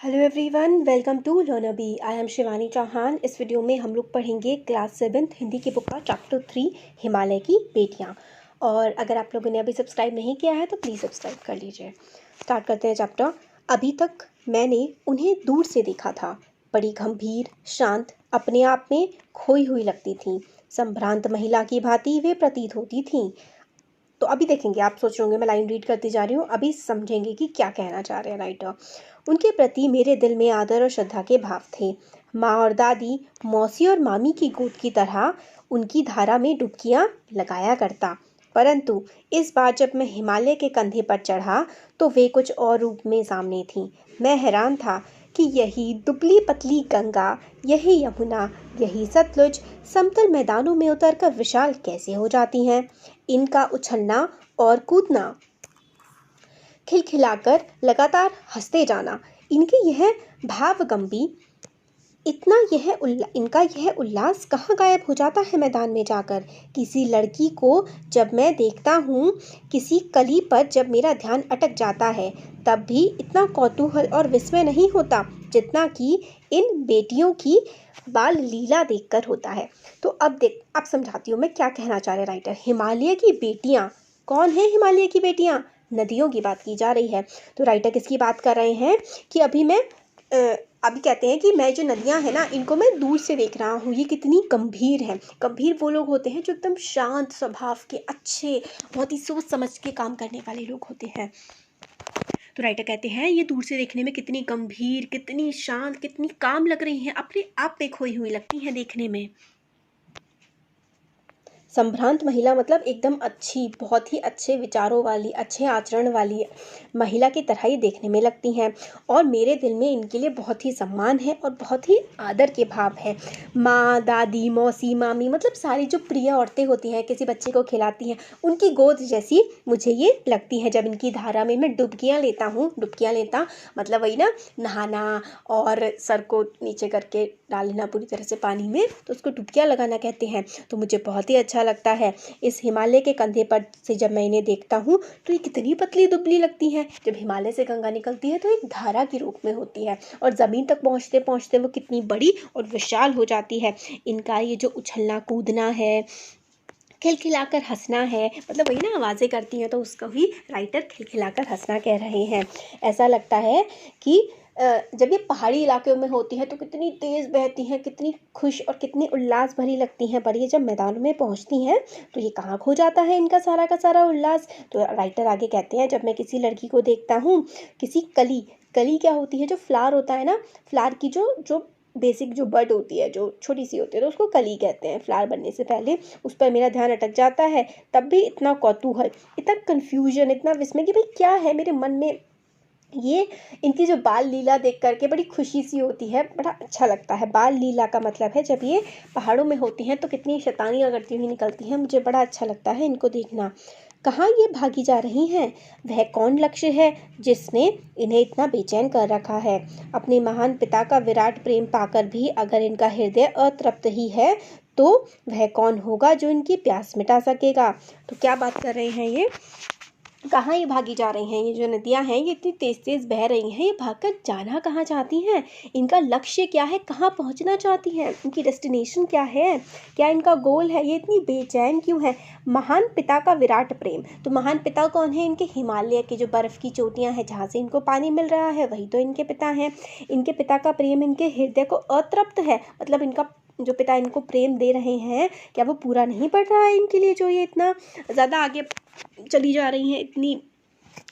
Hello everyone, welcome to learner bee. I am Shivani Chauhan. इस video में हम लोग पढ़ेंगे क्लास 7 हिंदी की बुक का चैप्टर 3 हिमालय की बेटियां। और अगर आप लोगों ने अभी सब्सक्राइब नहीं किया है तो प्लीज़ सब्सक्राइब कर लीजिए। स्टार्ट करते हैं चैप्टर। अभी तक मैंने उन्हें दूर से देखा था। बड़ी गंभीर, शांत, अपने आप में खोई हुई लगती थीं। संभ्रांत महिला की भांति वे प्रतीत होती थीं। तो अभी देखेंगे, आप सोच रहे होंगे मैं लाइन रीड करती जा रही हूँ, अभी समझेंगे कि क्या कहना चाह रहे हैं राइटर। उनके प्रति मेरे दिल में आदर और श्रद्धा के भाव थे। माँ और दादी, मौसी और मामी की गोद की तरह उनकी धारा में डुबकियाँ लगाया करता। परंतु इस बार जब मैं हिमालय के कंधे पर चढ़ा तो वे कुछ और रूप में सामने थीं। मैं हैरान था कि यही दुबली पतली गंगा, यही यमुना, यही सतलुज समतल मैदानों में उतरकर विशाल कैसे हो जाती हैं। इनका उछलना और कूदना, खिलखिलाकर लगातार हंसते जाना, इनकी यह भावगंभी, इनका यह उल्लास कहाँ गायब हो जाता है मैदान में जाकर। किसी लड़की को जब मैं देखता हूँ, किसी कली पर जब मेरा ध्यान अटक जाता है, तब भी इतना कौतूहल और विस्मय नहीं होता जितना कि इन बेटियों की बाल लीला देखकर होता है। तो अब समझाती हूँ मैं क्या कहना चाह रहे राइटर। हिमालय की बेटियाँ कौन है? हिमालय की बेटियाँ नदियों की बात की जा रही है। तो राइटर किसकी बात कर रहे हैं कि अभी कहते हैं कि मैं जो नदियाँ हैं ना, इनको मैं दूर से देख रहा हूँ, ये कितनी गंभीर हैं। गंभीर वो लोग होते हैं जो एकदम शांत स्वभाव के, अच्छे, बहुत ही सोच समझ के काम करने वाले लोग होते हैं। तो राइटर कहते हैं ये दूर से देखने में कितनी गंभीर, कितनी शांत, कितनी काम लग रही हैं, अपने आप में खोई हुई लगती हैं देखने में। संभ्रांत महिला मतलब एकदम अच्छी, बहुत ही अच्छे विचारों वाली, अच्छे आचरण वाली महिला की तरह ही देखने में लगती हैं। और मेरे दिल में इनके लिए बहुत ही सम्मान है और बहुत ही आदर के भाव है। माँ, दादी, मौसी, मामी मतलब सारी जो प्रिय औरतें होती हैं, किसी बच्चे को खिलाती हैं, उनकी गोद जैसी मुझे ये लगती है। जब इनकी धारा में मैं डुबकियाँ लेता मतलब वही ना, नहाना और सर को नीचे करके डालना पूरी तरह से पानी में, तो उसको डुबकियाँ लगाना कहते हैं। तो मुझे बहुत ही अच्छा लगता है। इस हिमालय के कंधे पर से जब मैं इन्हें देखता हूँ तो ये कितनी पतली दुबली लगती हैं। जब हिमालय से गंगा निकलती है तो एक धारा के रूप में होती है और ज़मीन तक पहुँचते पहुँचते वो कितनी बड़ी और विशाल हो जाती है। इनका ये जो उछलना कूदना है, खिलखिलाकर हंसना है, मतलब वही ना, आवाज़ें करती हैं, तो उसको ही राइटर खिलखिलाकर हंसना कह रहे हैं। ऐसा लगता है कि जब ये पहाड़ी इलाके में होती हैं तो कितनी तेज़ बहती हैं, कितनी खुश और कितनी उल्लास भरी लगती हैं, पर ये जब मैदान में पहुंचती हैं तो ये कहाँ खो जाता है इनका सारा का सारा उल्लास। तो राइटर आगे कहते हैं, जब मैं किसी लड़की को देखता हूँ, किसी कली क्या होती है, जो फ्लावर होता है ना, फ्लावर की जो बेसिक जो बड होती है, जो छोटी सी होती है, तो उसको कली कहते हैं। फ्लावर बनने से पहले उस पर मेरा ध्यान अटक जाता है, तब भी इतना कौतूहल, इतना कन्फ्यूजन, इतना विस्मय कि भाई क्या है मेरे मन में। ये इनकी जो बाल लीला देख करके बड़ी खुशी सी होती है, बड़ा अच्छा लगता है। बाल लीला का मतलब है जब ये पहाड़ों में होती हैं तो कितनी शैतानियाँ करती हुई निकलती हैं, मुझे बड़ा अच्छा लगता है इनको देखना। कहाँ ये भागी जा रही हैं? वह कौन लक्ष्य है जिसने इन्हें इतना बेचैन कर रखा है? अपने महान पिता का विराट प्रेम पाकर भी अगर इनका हृदय अतृप्त ही है तो वह कौन होगा जो इनकी प्यास मिटा सकेगा? तो क्या बात कर रहे हैं ये, कहाँ ये भागी जा रही हैं? ये जो नदियाँ हैं ये इतनी तेज़ तेज़ बह रही हैं, ये भागकर जाना कहाँ चाहती हैं? इनका लक्ष्य क्या है? कहाँ पहुँचना चाहती हैं? इनकी डेस्टिनेशन क्या है? क्या इनका गोल है? ये इतनी बेचैन क्यों है? महान पिता का विराट प्रेम, तो महान पिता कौन है? इनके हिमालय की जो बर्फ़ की चोटियाँ हैं जहाँ से इनको पानी मिल रहा है, वही तो इनके पिता हैं। इनके पिता का प्रेम इनके हृदय को अतृप्त है, मतलब इनका जो पिता इनको प्रेम दे रहे हैं, क्या वो पूरा नहीं पड़ रहा है इनके लिए, जो ये इतना ज़्यादा आगे चली जा रही हैं, इतनी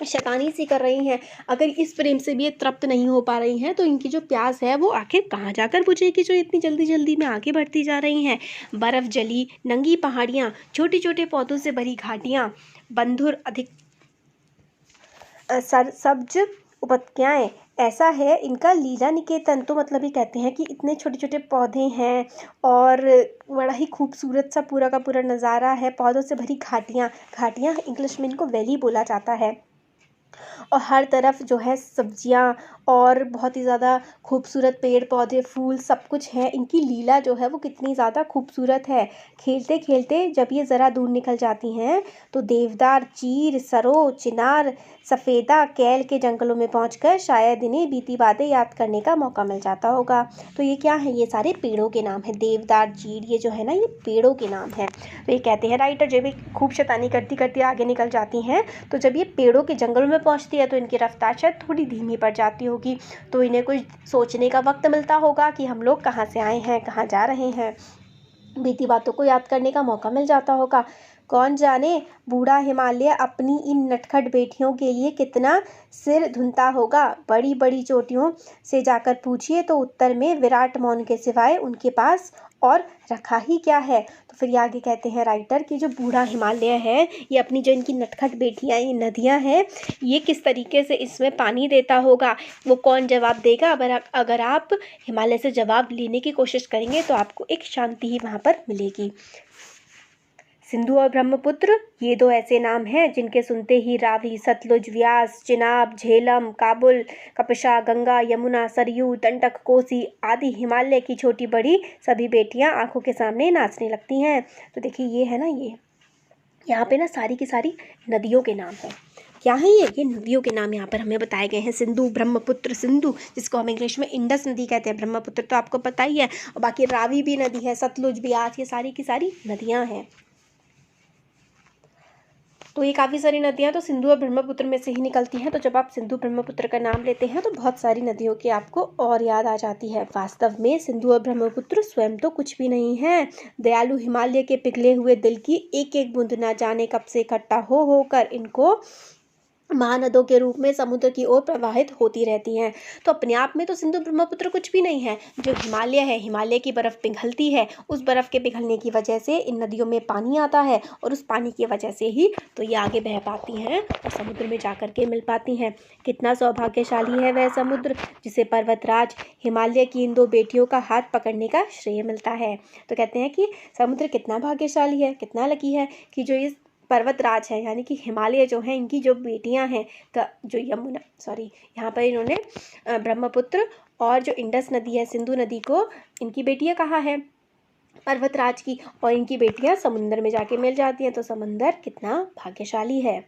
शैतानी सी कर रही हैं? अगर इस प्रेम से भी ये तृप्त नहीं हो पा रही हैं तो इनकी जो प्यास है वो आखिर कहाँ जाकर बुझेगी, जो इतनी जल्दी जल्दी में आगे बढ़ती जा रही हैं? बर्फ़ जली नंगी पहाड़ियाँ, छोटे छोटे पौधों से भरी घाटियाँ, बंधुर अधिक सब्ज उपत्यकाएं, ऐसा है इनका लीला निकेतन। तो मतलब ये कहते हैं कि इतने छोटे छोटे पौधे हैं और बड़ा ही खूबसूरत सा पूरा का पूरा नज़ारा है, पौधों से भरी घाटियाँ इंग्लिश में इनको वैली बोला जाता है, और हर तरफ जो है सब्जियां और बहुत ही ज़्यादा खूबसूरत पेड़ पौधे, फूल, सब कुछ है। इनकी लीला जो है वो कितनी ज़्यादा खूबसूरत है। खेलते खेलते जब ये ज़रा दूर निकल जाती हैं तो देवदार, चीर, सरो, चिनार सफ़ेदा कैल के जंगलों में पहुंचकर शायद इन्हें बीती बातें याद करने का मौका मिल जाता होगा। तो ये क्या है, ये सारे पेड़ों के नाम हैं। देवदार, चीड़, ये जो है ना, ये पेड़ों के नाम हैं। तो ये कहते हैं राइटर, जब ये खूब शैतानी करती करती आगे निकल जाती हैं, तो जब ये पेड़ों के जंगलों में पहुंचती है तो इनकी रफ्तार शायद थोड़ी धीमी पड़ जाती होगी। तो इन्हें कुछ सोचने का वक्त मिलता होगा कि हम लोग कहाँ से आए हैं, कहाँ जा रहे हैं। बीती बातों को याद करने का मौका मिल जाता होगा। कौन जाने बूढ़ा हिमालय अपनी इन नटखट बेटियों के लिए कितना सिर धुनता होगा। बड़ी बड़ी चोटियों से जाकर पूछिए तो उत्तर में विराट मौन के सिवाय उनके पास और रखा ही क्या है। तो फिर ये आगे कहते हैं राइटर कि जो बूढ़ा हिमालय है, ये अपनी जो इनकी नटखट बेटियाँ, ये नदियाँ हैं, ये किस तरीके से इसमें पानी देता होगा, वो कौन जवाब देगा। अगर आप हिमालय से जवाब लेने की कोशिश करेंगे तो आपको एक शांति ही वहाँ पर मिलेगी। सिंधु और ब्रह्मपुत्र, ये दो ऐसे नाम हैं जिनके सुनते ही रावी, सतलुज, व्यास, चिनाब, झेलम, काबुल, कपशा, गंगा, यमुना, सरयू, दंडक, कोसी आदि हिमालय की छोटी बड़ी सभी बेटियां आंखों के सामने नाचने लगती हैं। तो देखिए ये है ना, ये यहाँ पे ना सारी की सारी नदियों के नाम हैं। क्या है ये नदियों के नाम यहाँ पर हमें बताए गए हैं। सिंधु, ब्रह्मपुत्र, सिंधु जिसको हम इंग्लिश में इंडस नदी कहते हैं, ब्रह्मपुत्र तो आपको पता ही है, और बाकी रावी भी नदी है, सतलुज, ब्यास, ये सारी की सारी नदियाँ हैं। तो ये काफ़ी सारी नदियाँ तो सिंधु और ब्रह्मपुत्र में से ही निकलती हैं। तो जब आप सिंधु ब्रह्मपुत्र का नाम लेते हैं तो बहुत सारी नदियों की आपको और याद आ जाती है। वास्तव में सिंधु और ब्रह्मपुत्र स्वयं तो कुछ भी नहीं है। दयालु हिमालय के पिघले हुए दिल की एक एक बूंद ना जाने कब से इकट्ठा हो होकर इनको महानदों के रूप में समुद्र की ओर प्रवाहित होती रहती हैं। तो अपने आप में तो सिंधु ब्रह्मपुत्र कुछ भी नहीं है। जो हिमालय है, हिमालय की बर्फ़ पिघलती है, उस बर्फ़ के पिघलने की वजह से इन नदियों में पानी आता है, और उस पानी की वजह से ही तो ये आगे बह पाती हैं और समुद्र में जा कर के मिल पाती हैं। कितना सौभाग्यशाली है वह समुद्र जिसे पर्वतराज हिमालय की इन दो बेटियों का हाथ पकड़ने का श्रेय मिलता है। तो कहते हैं कि समुद्र कितना भाग्यशाली है, कितना लकी है कि जो इस पर्वतराज है, यानी कि हिमालय जो है, इनकी जो बेटियां हैं, जो यहाँ पर इन्होंने ब्रह्मपुत्र और जो इंडस नदी है, सिंधु नदी को इनकी बेटियां कहा है पर्वतराज की, और इनकी बेटियां समुद्र में जाके मिल जाती हैं। तो समंदर कितना भाग्यशाली है।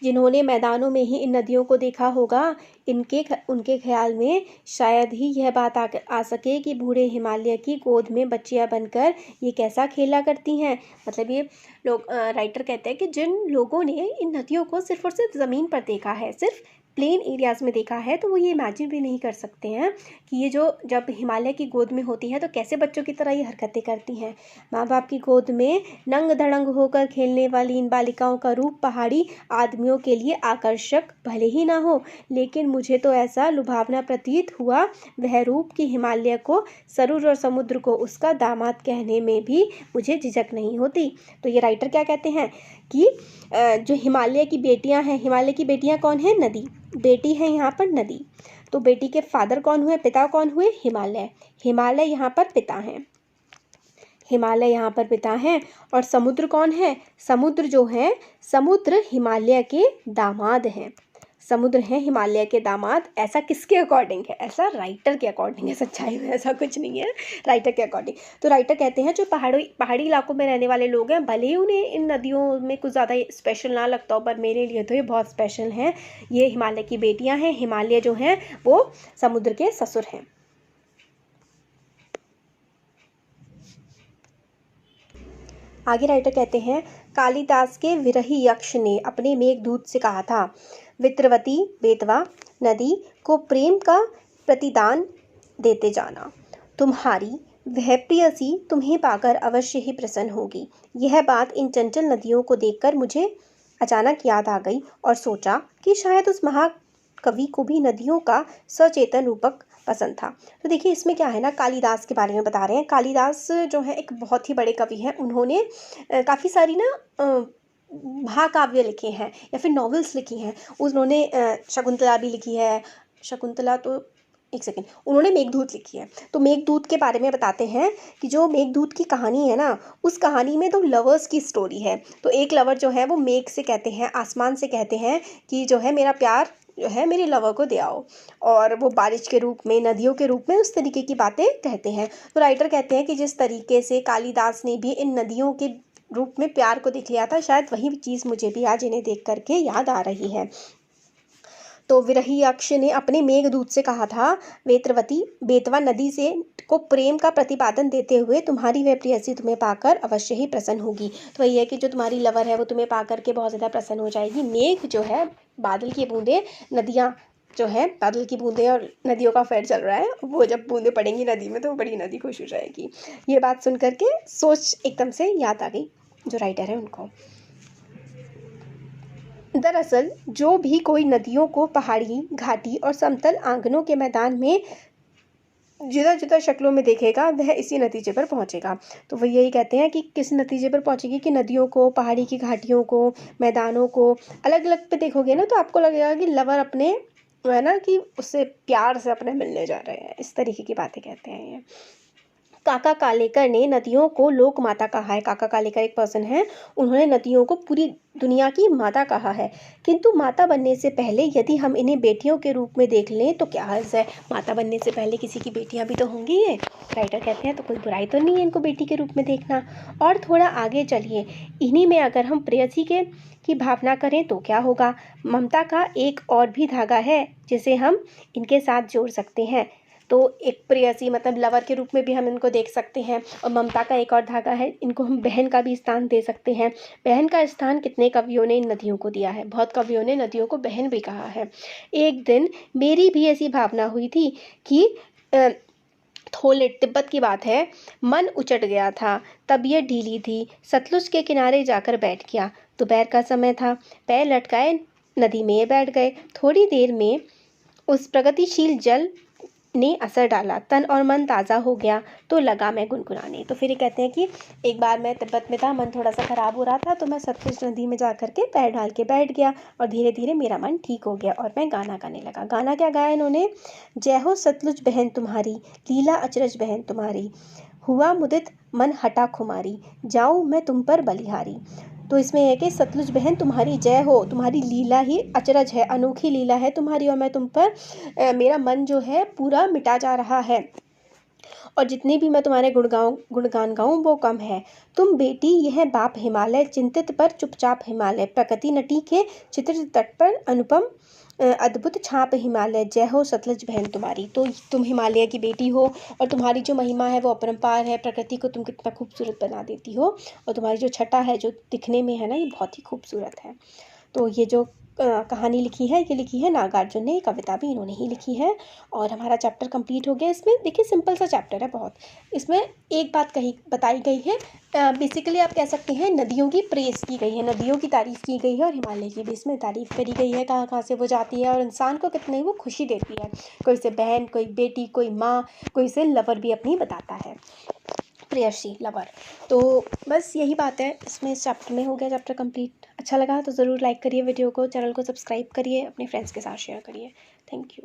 जिन्होंने मैदानों में ही इन नदियों को देखा होगा, उनके ख्याल में शायद ही यह बात आ सके कि बूढ़े हिमालय की गोद में बच्चियां बनकर ये कैसा खेला करती हैं। मतलब ये लोग, राइटर कहते हैं कि जिन लोगों ने इन नदियों को सिर्फ और सिर्फ ज़मीन पर देखा है, सिर्फ प्लेन एरियाज़ में देखा है, तो वो ये इमेजिन भी नहीं कर सकते हैं कि ये जो जब हिमालय की गोद में होती हैं तो कैसे बच्चों की तरह ये हरकतें करती हैं। माँ बाप की गोद में नंग धड़ंग होकर खेलने वाली इन बालिकाओं का रूप पहाड़ी आदमियों के लिए आकर्षक भले ही ना हो, लेकिन मुझे तो ऐसा लुभावना प्रतीत हुआ वह रूप कि हिमालय को, सरूर और समुद्र को उसका दामाद कहने में भी मुझे झिझक नहीं होती। तो ये राइटर क्या कहते हैं कि जो हिमालय की बेटियां हैं, हिमालय की बेटियां कौन है? नदी। बेटी है यहाँ पर नदी। तो बेटी के फादर कौन हुए, पिता कौन हुए? हिमालय। हिमालय यहाँ पर पिता हैं, हिमालय यहाँ पर पिता हैं। और समुद्र कौन है? समुद्र जो है, समुद्र हिमालय के दामाद हैं। समुद्र है हिमालय के दामाद। ऐसा किसके अकॉर्डिंग है? ऐसा राइटर के अकॉर्डिंग है। सच्चाई में ऐसा कुछ नहीं है, राइटर के अकॉर्डिंग। तो राइटर कहते हैं जो पहाड़ी इलाकों में रहने वाले लोग हैं, भले ही उन्हें इन नदियों में कुछ ज़्यादा स्पेशल ना लगता हो, पर मेरे लिए तो ये बहुत स्पेशल हैं। ये हिमालय की बेटियां हैं। हिमालय जो हैं वो समुद्र के ससुर हैं। आगे राइटर कहते हैं, कालिदास के विरही यक्ष ने अपने मेघदूत से कहा था, वित्रवती बेतवा नदी को प्रेम का प्रतिदान देते जाना। तुम्हारी वह प्रियसी तुम्हें पाकर अवश्य ही प्रसन्न होगी। यह बात इन चंचल नदियों को देखकर मुझे अचानक याद आ गई और सोचा कि शायद उस महाकवि को भी नदियों का सचेतन रूपक पसंद था। तो देखिए इसमें क्या है ना, कालिदास के बारे में बता रहे हैं। कालिदास जो है एक बहुत ही बड़े कवि हैं। उन्होंने काफ़ी सारी ना महाकाव्य लिखे हैं या फिर नॉवेल्स लिखी हैं। उन्होंने शकुंतला भी लिखी है। शकुंतला तो एक सेकेंड, उन्होंने मेघदूत लिखी है। तो मेघदूत के बारे में बताते हैं कि जो मेघदूत की कहानी है ना, उस कहानी में तो लवर्स की स्टोरी है। तो एक लवर जो है वो मेघ से कहते हैं, आसमान से कहते हैं कि जो है मेरा प्यार जो है मेरे लवर को दे आओ, और वो बारिश के रूप में, नदियों के रूप में उस तरीके की बातें कहते हैं। तो राइटर कहते हैं कि जिस तरीके से कालिदास ने भी इन नदियों के रूप में प्यार को देख लिया था, शायद वही चीज़ मुझे भी आज इन्हें देख करके याद आ रही है। तो विरही यक्ष ने अपने मेघदूत से कहा था, वेत्रवती बेतवा नदी से को प्रेम का प्रतिपादन देते हुए, तुम्हारी वह प्रेयसी तुम्हें पाकर अवश्य ही प्रसन्न होगी। तो वही है कि जो तुम्हारी लवर है वो तुम्हें पाकर के बहुत ज़्यादा प्रसन्न हो जाएगी। मेघ जो है बादल की बूंदें, नदियाँ जो है बादल की बूंदें और नदियों का फेयर चल रहा है, वो जब बूंदें पड़ेंगी नदी में तो बड़ी नदी खुश हो जाएगी। ये बात सुन करके सोच एकदम से याद आ गई जो राइटर है उनको। दरअसल जो भी कोई नदियों को पहाड़ी, घाटी और समतल आंगनों के मैदान में जुदा जुदा शक्लों में देखेगा, वह इसी नतीजे पर पहुंचेगा। तो वह यही कहते हैं कि किस नतीजे पर पहुंचेगी कि नदियों को, पहाड़ी की घाटियों को, मैदानों को अलग अलग पे देखोगे ना, तो आपको लगेगा कि लवर अपने है ना कि उससे प्यार से अपने मिलने जा रहे हैं। इस तरीके की बातें कहते हैं ये। काका कालेकर ने नदियों को लोक माता कहा है। काका कालेकर एक पर्सन है, उन्होंने नदियों को पूरी दुनिया की माता कहा है। किंतु माता बनने से पहले यदि हम इन्हें बेटियों के रूप में देख लें तो क्या हर्ज है। माता बनने से पहले किसी की बेटियां भी तो होंगी। ये राइटर कहते हैं तो कोई बुराई तो नहीं है इनको बेटी के रूप में देखना। और थोड़ा आगे चलिए, इन्हीं में अगर हम प्रेयसी की भावना करें तो क्या होगा। ममता का एक और भी धागा है जिसे हम इनके साथ जोड़ सकते हैं। तो एक प्रेयसी मतलब लवर के रूप में भी हम इनको देख सकते हैं, और ममता का एक और धागा है, इनको हम बहन का भी स्थान दे सकते हैं। बहन का स्थान कितने कवियों ने इन नदियों को दिया है, बहुत कवियों ने नदियों को बहन भी कहा है। एक दिन मेरी भी ऐसी भावना हुई थी कि थोले तिब्बत की बात है, मन उचट गया था, तबीयत ढीली थी, सतलुज के किनारे जाकर बैठ गया। दोपहर का समय था, पैर लटकाए नदी में बैठ गए। थोड़ी देर में उस प्रगतिशील जल ने असर डाला, तन और मन ताज़ा हो गया, तो लगा मैं गुनगुनाने। तो फिर ये कहते हैं कि एक बार मैं तिब्बत में था, मन थोड़ा सा ख़राब हो रहा था, तो मैं सतलुज नदी में जा कर के पैर डाल के बैठ गया और धीरे धीरे मेरा मन ठीक हो गया और मैं गाना गाने लगा। गाना क्या गाया इन्होंने, जय हो सतलुज बहन तुम्हारी, लीला अचरज बहन तुम्हारी, हुआ मुदित मन हटा खुमारी, जाऊँ मैं तुम पर बलिहारी। तो इसमें है कि सतलुज बहन तुम्हारी जय हो, तुम्हारी लीला ही अचरज है, अनोखी लीला है तुम्हारी, और मैं तुम पर मेरा मन जो है पूरा मिटा जा रहा है, और जितनी भी मैं तुम्हारे गुणगान गाऊं वो कम है। तुम बेटी यह बाप हिमालय, चिंतित पर चुपचाप हिमालय, प्रकृति नटी के चित्रित तट पर अनुपम अद्भुत छाप हिमालय, जय हो सतलुज बहन तुम्हारी। तो तुम हिमालय की बेटी हो और तुम्हारी जो महिमा है वो अपरंपार है, प्रकृति को तुम कितना खूबसूरत बना देती हो, और तुम्हारी जो छटा है जो दिखने में है ना, ये बहुत ही खूबसूरत है। तो ये जो कहानी लिखी है, ये लिखी है नागार्जुन ने, कविता भी इन्होंने ही लिखी है। और हमारा चैप्टर कंप्लीट हो गया। इसमें देखिए सिंपल सा चैप्टर है बहुत, इसमें एक बात बताई गई है, बेसिकली आप कह सकते हैं नदियों की प्रेस की गई है, नदियों की तारीफ़ की गई है, और हिमालय की भी इसमें तारीफ़ करी गई है, कहाँ कहाँ से वो जाती है और इंसान को कितनी वो खुशी देती है। कोई से बहन, कोई बेटी, कोई माँ, कोई से लवर भी अपनी बताता है, प्रेयसी, लवर। तो बस यही बात है इसमें, इस चैप्टर में हो गया चैप्टर कंप्लीट। अच्छा लगा तो ज़रूर लाइक करिए वीडियो को, चैनल को सब्सक्राइब करिए, अपने फ्रेंड्स के साथ शेयर करिए। Thank you.